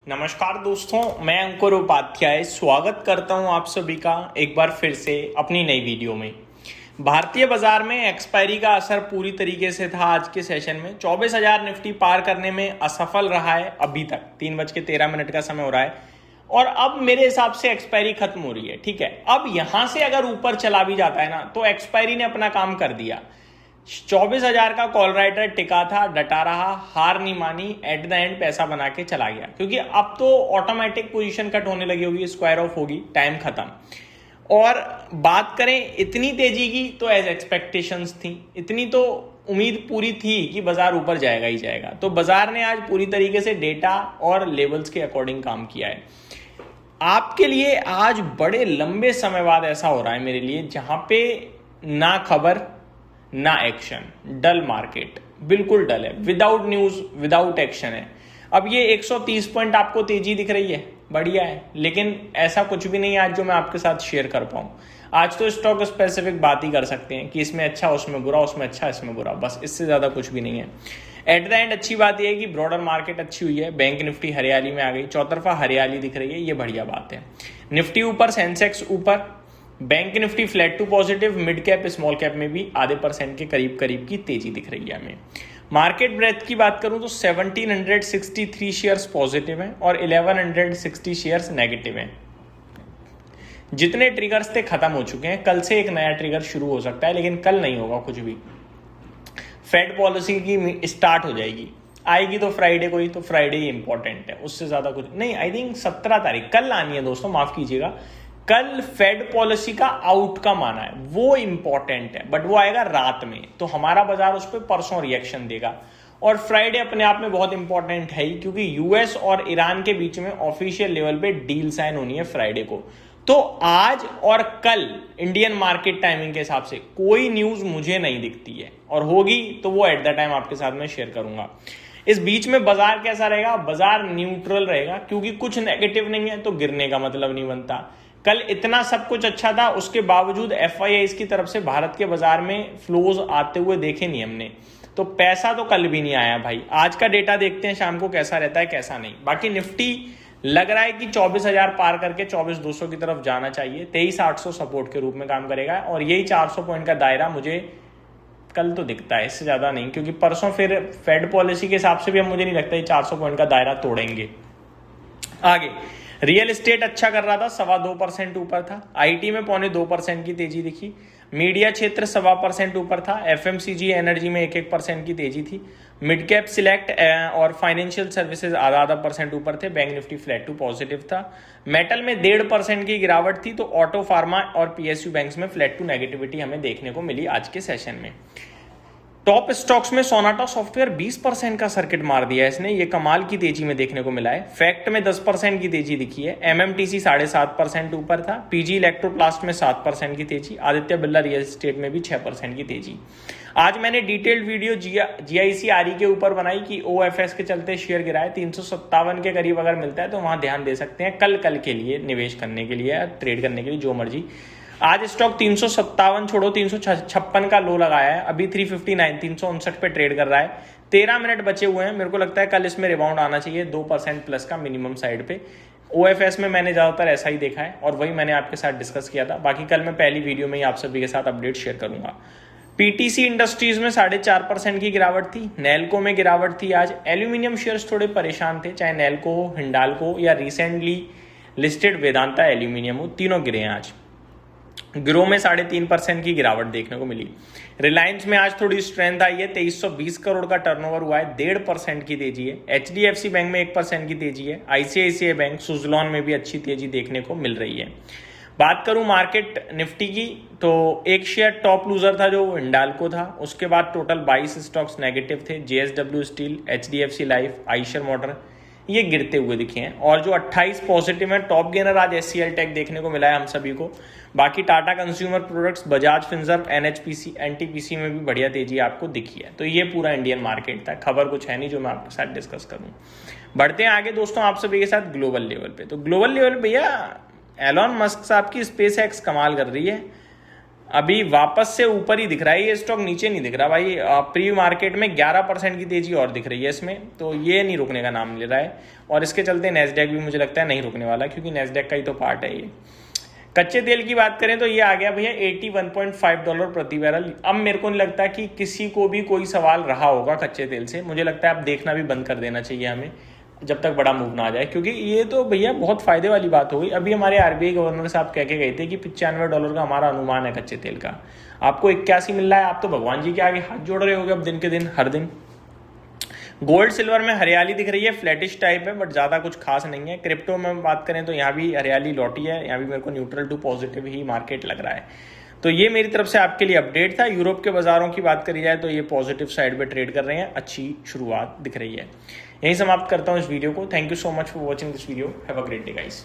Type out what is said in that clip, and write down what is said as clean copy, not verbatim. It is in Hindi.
नमस्कार दोस्तों, मैं अंकुर उपाध्याय स्वागत करता हूं आप सभी का एक बार फिर से अपनी नई वीडियो में। भारतीय बाजार में एक्सपायरी का असर पूरी तरीके से था। आज के सेशन में 24,000 निफ्टी पार करने में असफल रहा है। अभी तक 3:13 का समय हो रहा है और अब मेरे हिसाब से एक्सपायरी खत्म हो रही है। ठीक है, अब यहां से अगर ऊपर चला भी जाता है ना तो एक्सपायरी ने अपना काम कर दिया। 24,000 का कॉल राइटर टिका था, डटा रहा, हार नहीं मानी, एट द एंड पैसा बना के चला गया। क्योंकि अब तो ऑटोमेटिक पोजीशन कट होने लगी होगी, स्क्वायर ऑफ होगी, टाइम खत्म। और बात करें इतनी तेजी की तो एज एक्सपेक्टेशंस थी, इतनी तो उम्मीद पूरी थी कि बाजार ऊपर जाएगा ही जाएगा। तो बाजार ने आज पूरी तरीके से डेटा और लेवल्स के अकॉर्डिंग काम किया है। आपके लिए आज बड़े लंबे समय बाद ऐसा हो रहा है मेरे लिए, जहां पे ना खबर ना एक्शन, डल मार्केट, बिल्कुल डल है, विदाउट न्यूज विदाउट एक्शन है। अब ये 130 पॉइंट आपको तेजी दिख रही है, बढ़िया है, लेकिन ऐसा कुछ भी नहीं है आज जो मैं आपके साथ शेयर कर पाऊं। आज तो स्टॉक स्पेसिफिक बात ही कर सकते हैं कि इसमें अच्छा उसमें बुरा, उसमें अच्छा इसमें बुरा, बस इससे ज्यादा कुछ भी नहीं है। एट द एंड अच्छी बात यह है कि ब्रॉडर मार्केट अच्छी हुई है, बैंक निफ्टी हरियाली में आ गई, चौतरफा हरियाली दिख रही है, ये बढ़िया बात है। निफ्टी ऊपर, सेंसेक्स ऊपर, bank Nifty flat to positive, mid cap small cap में भी आधे % के करीब करीब की तेजी दिख रही है हमें। मार्केट ब्रेथ की बात करूं तो 1763 शेयर्स पॉजिटिव हैं और 1160 शेयर्स नेगेटिव हैं। जितने ट्रिगर्स थे खत्म हो चुके हैं, कल से एक नया ट्रिगर शुरू हो सकता है, लेकिन कल नहीं होगा कुछ भी। फेड पॉलिसी की स्टार्ट हो जाएगी, आएगी तो फ्राइडे को ही, तो फ्राइडे ही इंपॉर्टेंट है, उससे ज्यादा कुछ नहीं। आई थिंक 17 तारीख कल आनी है दोस्तों, माफ कीजिएगा। कल फेड पॉलिसी का आउटकम आना है, वो इंपॉर्टेंट है, बट वो आएगा रात में, तो हमारा बाजार उस पर परसों रिएक्शन देगा। और फ्राइडे अपने आप में बहुत इंपॉर्टेंट है ही, क्योंकि यूएस और ईरान के बीच में ऑफिशियल लेवल पे डील साइन होनी है फ्राइडे को। तो आज और कल इंडियन मार्केट टाइमिंग के हिसाब से कोई न्यूज मुझे नहीं दिखती है, और होगी तो वो एट द टाइम आपके साथ में शेयर करूंगा। इस बीच में बाजार कैसा रहेगा? बाजार न्यूट्रल रहेगा, क्योंकि कुछ नेगेटिव नहीं है तो गिरने का मतलब नहीं बनता। कल इतना सब कुछ अच्छा था, उसके बावजूद एफआईआईज की तरफ से भारत के बाजार में फ्लोज आते हुए देखे नहीं हमने, तो पैसा तो कल भी नहीं आया भाई। आज का डेटा देखते हैं शाम को कैसा रहता है कैसा नहीं। बाकी निफ्टी लग रहा है कि 24,000 पार करके 24,200 की तरफ जाना चाहिए, 23,800 सपोर्ट के रूप में काम करेगा, और यही 400 पॉइंट का दायरा मुझे कल तो दिखता है, इससे ज्यादा नहीं, क्योंकि परसों फिर फेड पॉलिसी के हिसाब से भी मुझे नहीं लगता 400 पॉइंट का दायरा तोड़ेंगे। आगे रियल एस्टेट अच्छा कर रहा था, 2.25% ऊपर था। आईटी में 0.25% की तेजी दिखी। मीडिया क्षेत्र 1.25% ऊपर था। एफएमसीजी एनर्जी में 1% की तेजी थी। मिड कैप सिलेक्ट और फाइनेंशियल सर्विसेज आधा % ऊपर थे। Bank Nifty flat to positive था। मेटल में 1.5% की गिरावट थी, तो ऑटो, फार्मा और पीएसयू बैंक्स में फ्लैट टू नेगेटिविटी हमें देखने को मिली आज के सेशन में। टॉप स्टॉक्स में सोनाटा सॉफ्टवेयर 20% का सर्किट मार दिया है इसने, ये कमाल की तेजी में देखने को मिला है। फैक्ट में 10% की तेजी दिखी है। एमएमटीसी 7.5% ऊपर था। पीजी इलेक्ट्रोप्लास्ट में 7% की तेजी। आदित्य बिरला रियल एस्टेट में भी 6% की तेजी। आज मैंने डिटेल्ड वीडियो जीआईसी आरई के ऊपर बनाई कि ओएफएस के चलते शेयर गिरा है। 357 के करीब अगर मिलता है तो वहां ध्यान दे सकते हैं, कल के लिए निवेश करने के लिए, ट्रेड करने के लिए, जो मर्जी। आज स्टॉक 357 छोड़ो 356 का लो लगाया है, अभी 359 359 पे ट्रेड कर रहा है। 13 मिनट बचे हुए हैं, मेरे को लगता है कल इसमें रिबाउंड आना चाहिए 2% प्लस का मिनिमम साइड पे। ओएफएस में मैंने ज्यादातर ऐसा ही देखा है और वही मैंने आपके साथ डिस्कस किया था। बाकी कल मैं पहली वीडियो में ही आप सभी के साथ अपडेट शेयर करूंगा। पीटीसी इंडस्ट्रीज में 4.5% की गिरावट थी। नेल्को में गिरावट थी आज। एल्यूमिनियम शेयर्स थोड़े परेशान थे, चाहे नेल्को हो, हिंडाल्को या रिसेंटली लिस्टेड वेदांता एल्यूमिनियम हो, तीनों गिरे हैं आज। ग्रो में 3.5% की गिरावट देखने को मिली। रिलायंस में आज थोड़ी स्ट्रेंथ आई है, 2320 करोड़ का टर्नओवर हुआ है, 1.5% की तेजी है। एचडीएफसी बैंक में 1% की तेजी है। आईसीआईसीआई बैंक, सुजलॉन में भी अच्छी तेजी देखने को मिल रही है। बात करूं मार्केट निफ्टी की, तो एक शेयर टॉप लूजर था जो हिंडाल्को था, उसके बाद टोटल 22 स्टॉक्स नेगेटिव थे। JSW steel, HDFC life, Eicher motor, ये गिरते हुए दिखे हैं। और जो 28 पॉजिटिव है, टॉप गेनर आज एचसीएल टेक देखने को मिला है हम सभी को। बाकी Tata consumer products, Bajaj Finserv, NHPC, NTPC में भी बढ़िया तेजी आपको दिखी है। तो ये पूरा इंडियन मार्केट था। खबर कुछ है नहीं जो मैं आपके साथ डिस्कस करूं। बढ़ते हैं आगे दोस्तों आप सभी के साथ ग्लोबल लेवल पे। तो ग्लोबल लेवल भैया एलॉन मस्क साहब की स्पेस एक्स कमाल कर रही है। अभी वापस से ऊपर ही दिख रहा है, ये स्टॉक नीचे नहीं दिख रहा भाई। प्री मार्केट में 11% की तेजी और दिख रही है इसमें, तो ये नहीं रुकने का नाम ले रहा है। और इसके चलते नैस्डैक भी मुझे लगता है नहीं रुकने वाला, क्योंकि नैस्डैक का ही तो पार्ट है ये। कच्चे तेल की बात करें तो ये आ गया भैया $81.5 प्रति बैरल। अब मेरे को नहीं लगता कि किसी को भी कोई सवाल रहा होगा कच्चे तेल से। मुझे लगता है अब देखना भी बंद कर देना चाहिए हमें, जब तक बड़ा मूव ना आ जाए, क्योंकि ये तो भैया बहुत फायदे वाली बात हो गई। अभी हमारे आरबीआई गवर्नर साहब कह के गए थे कि $95 का हमारा अनुमान है कच्चे तेल का। आपको 81 मिल रहा है, आप तो भगवान जी के आगे हाथ जोड़ रहे होगे अब दिन के दिन, हर दिन। गोल्ड सिल्वर में हरियाली दिख रही है, फ्लैटिश टाइप है, बट ज़्यादा कुछ खास नहीं है। क्रिप्टो में बात करें तो यहाँ भी हरियाली लौटी है, यहाँ भी मेरे को न्यूट्रल टू पॉजिटिव ही मार्केट लग रहा है। तो ये मेरी तरफ से आपके लिए अपडेट था। यूरोप के बाजारों की बात करी जाए तो ये पॉजिटिव साइड पे ट्रेड कर रहे हैं, अच्छी शुरुआत दिख रही है। यही समाप्त करता हूँ इस वीडियो को। Thank you so much for watching this video. Have a great day guys.